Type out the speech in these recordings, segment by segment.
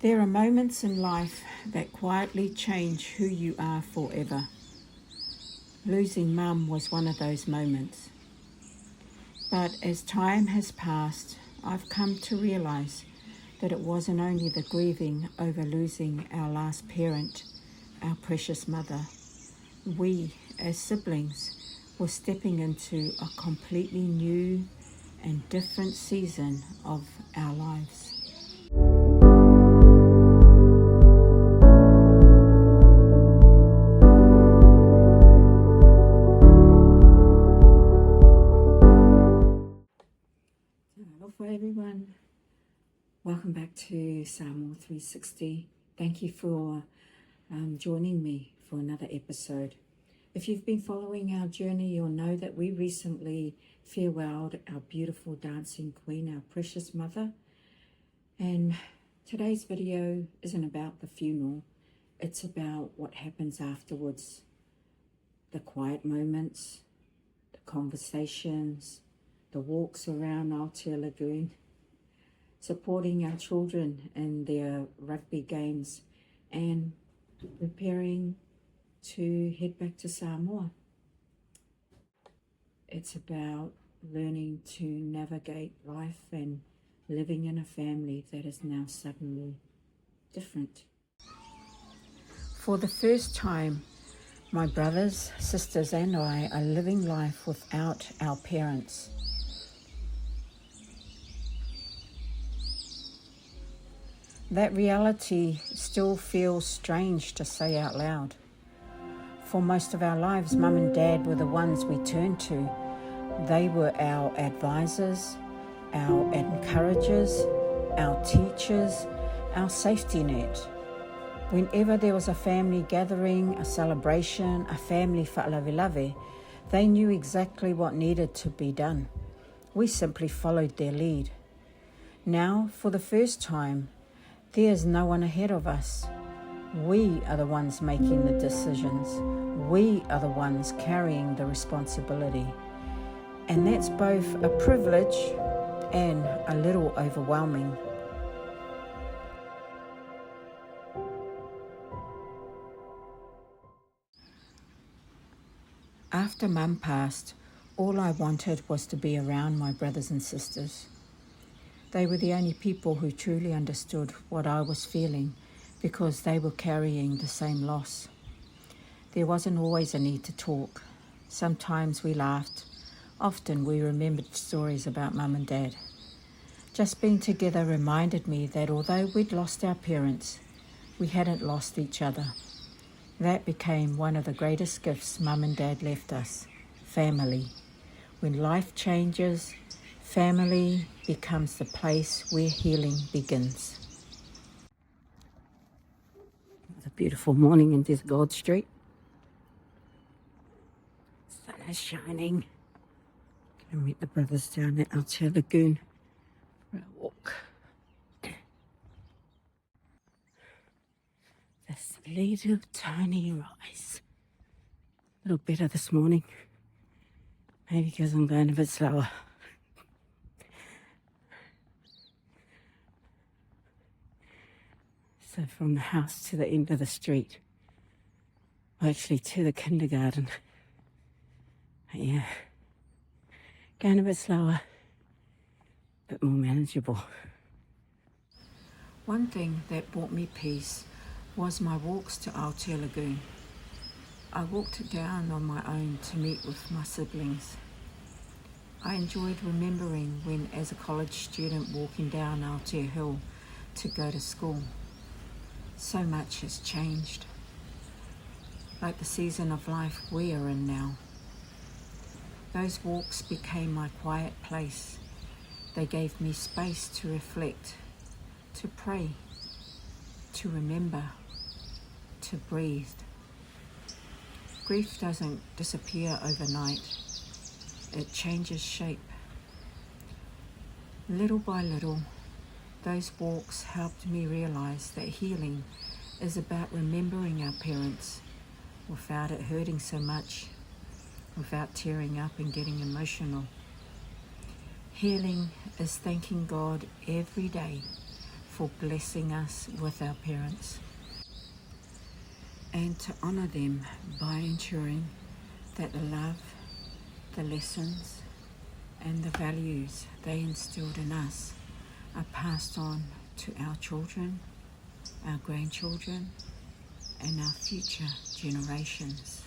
There are moments in life that quietly change who you are forever. Losing Mum was one of those moments. But as time has passed, I've come to realise that it wasn't only the grieving over losing our last parent, our precious mother. We, as siblings, were stepping into a completely new and different season of our lives. Aloha everyone, welcome back to Samoa 360. Thank you for joining me for another episode. If you've been following our journey, you'll know that we recently farewelled our beautiful dancing queen, our precious mother. And today's video isn't about the funeral, it's about what happens afterwards. The quiet moments, the conversations, the walks around Aotea Lagoon, supporting our children in their rugby games, and preparing to head back to Samoa. It's about learning to navigate life and living in a family that is now suddenly different. For the first time, my brothers, sisters and I are living life without our parents. That reality still feels strange to say out loud. For most of our lives, Mum and Dad were the ones we turned to. They were our advisors, our encouragers, our teachers, our safety net. Whenever there was a family gathering, a celebration, a family whaalawelawe, they knew exactly what needed to be done. We simply followed their lead. Now, for the first time, there's no one ahead of us. We are the ones making the decisions. We are the ones carrying the responsibility. And that's both a privilege and a little overwhelming. After Mum passed, all I wanted was to be around my brothers and sisters. They were the only people who truly understood what I was feeling because they were carrying the same loss. There wasn't always a need to talk. Sometimes we laughed. Often we remembered stories about Mum and Dad. Just being together reminded me that although we'd lost our parents, we hadn't lost each other. That became one of the greatest gifts Mum and Dad left us, family. When life changes, family becomes the place where healing begins. It's a beautiful morning in this Gold Street. Sun is shining. Gonna meet the brothers down at Aotea Lagoon for a walk. This little tiny rise. A little better this morning. Maybe because I'm going a bit slower. So from the house to the end of the street, well, actually to the kindergarten. But yeah, going a bit slower, a bit more manageable. One thing that brought me peace was my walks to Aotea Lagoon. I walked it down on my own to meet with my siblings. I enjoyed remembering when, as a college student, walking down Aotea Hill to go to school. So much has changed, like the season of life we are in now. Those walks became my quiet place. They gave me space to reflect, to pray, to remember, to breathe. Grief doesn't disappear overnight. It changes shape. Little by little, those walks helped me realize that healing is about remembering our parents without it hurting so much, without tearing up and getting emotional. Healing is thanking God every day for blessing us with our parents, and to honour them by ensuring that the love, the lessons and the values they instilled in us are passed on to our children, our grandchildren and our future generations.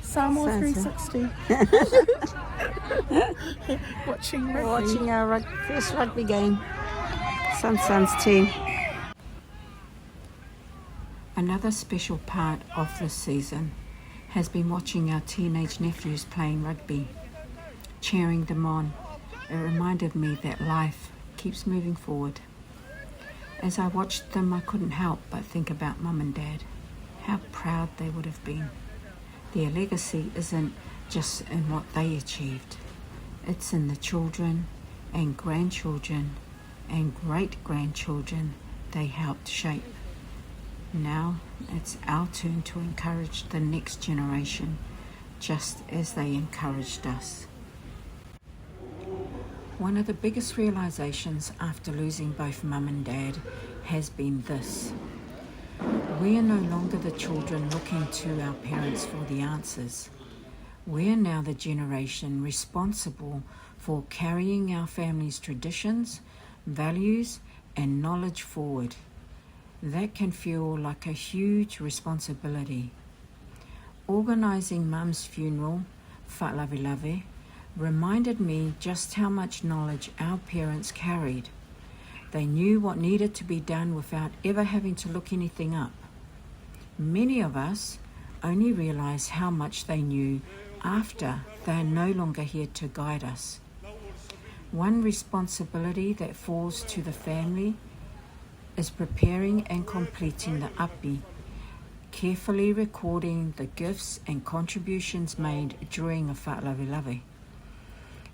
Samoa 360. Watching rugby. Watching our first rugby game. Son's team. Another special part of this season has been watching our teenage nephews playing rugby, cheering them on. It reminded me that life keeps moving forward. As I watched them, I couldn't help but think about Mum and Dad, how proud they would have been. Their legacy isn't just in what they achieved. It's in the children and grandchildren and great-grandchildren they helped shape. Now it's our turn to encourage the next generation, just as they encouraged us. One of the biggest realizations after losing both Mum and Dad has been this. We are no longer the children looking to our parents for the answers. We are now the generation responsible for carrying our family's traditions, values, and knowledge forward. That can feel like a huge responsibility. Organising Mum's funeral, Whaalavelave, reminded me just how much knowledge our parents carried. They knew what needed to be done without ever having to look anything up. Many of us only realise how much they knew after they are no longer here to guide us. One responsibility that falls to the family is preparing and completing the api, carefully recording the gifts and contributions made during a whaalavelave.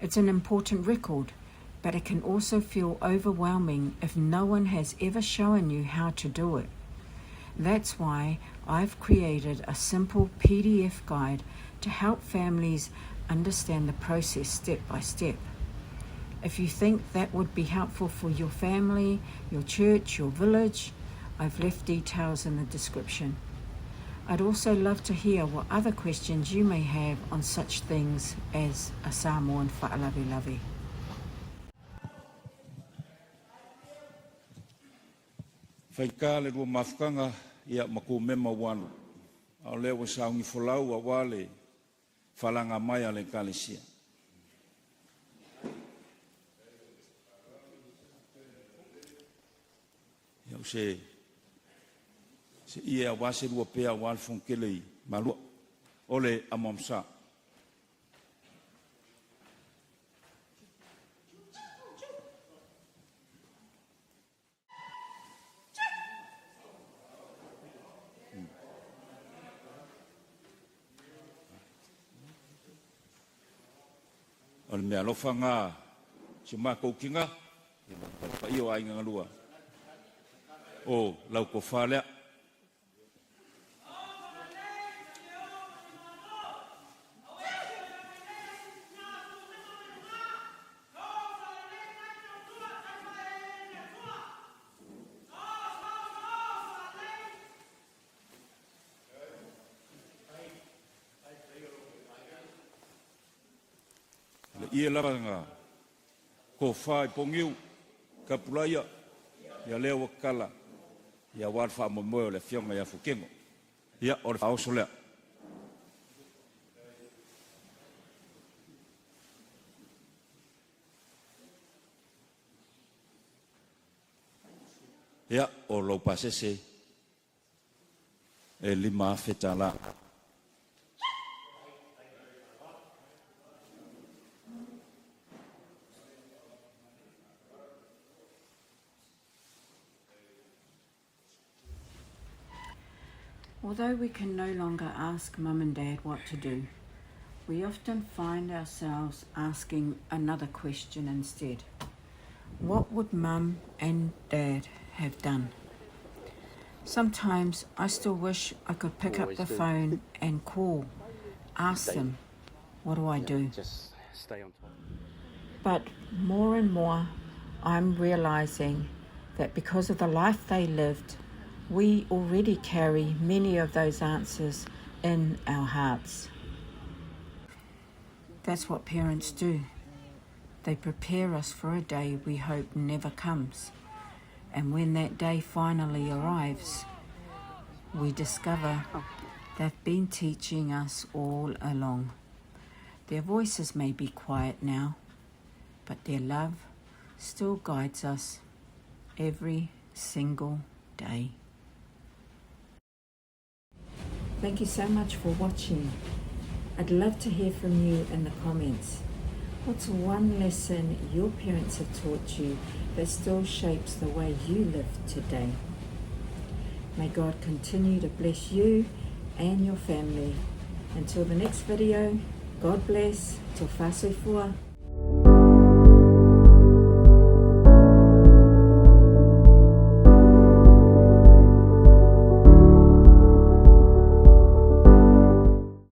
It's an important record, but it can also feel overwhelming if no one has ever shown you how to do it. That's why I've created a simple PDF guide to help families understand the process step by step. If you think that would be helpful for your family, your church, your village, I've left details in the description. I'd also love to hear what other questions you may have on such things as a Samoan whaalavelave. Whaika le rua mawhukanga ia mako mema wanu. Au leo wa saungi wholau a wale whalanga mai a le kalesia. Iau se ia wase rua pea wale whonkele malua. Ole amamsa. O le mea lofa ngā si mākou kinga, pa i o ainga ngalua. O lau ko whālea. Ia laranga ko whai pongiu ka pulaia ia leo wakala Ia wad whaamomoe o le fionga ia fukengo. Ia o le whaoso lea. Ia o lo pasese e lima fetala. Although we can no longer ask Mum and Dad what to do, we often find ourselves asking another question instead. What would Mum and Dad have done? Sometimes I still wish I could pick up the phone and call, ask them, what do I do? Just stay on top. But more and more, I'm realizing that because of the life they lived, we already carry many of those answers in our hearts. That's what parents do. They prepare us for a day we hope never comes. And when that day finally arrives, we discover they've been teaching us all along. Their voices may be quiet now, but their love still guides us every single day. Thank you so much for watching. I'd love to hear from you in the comments. What's one lesson your parents have taught you that still shapes the way you live today? May God continue to bless you and your family. Until the next video, God bless. Tō whāsui fua.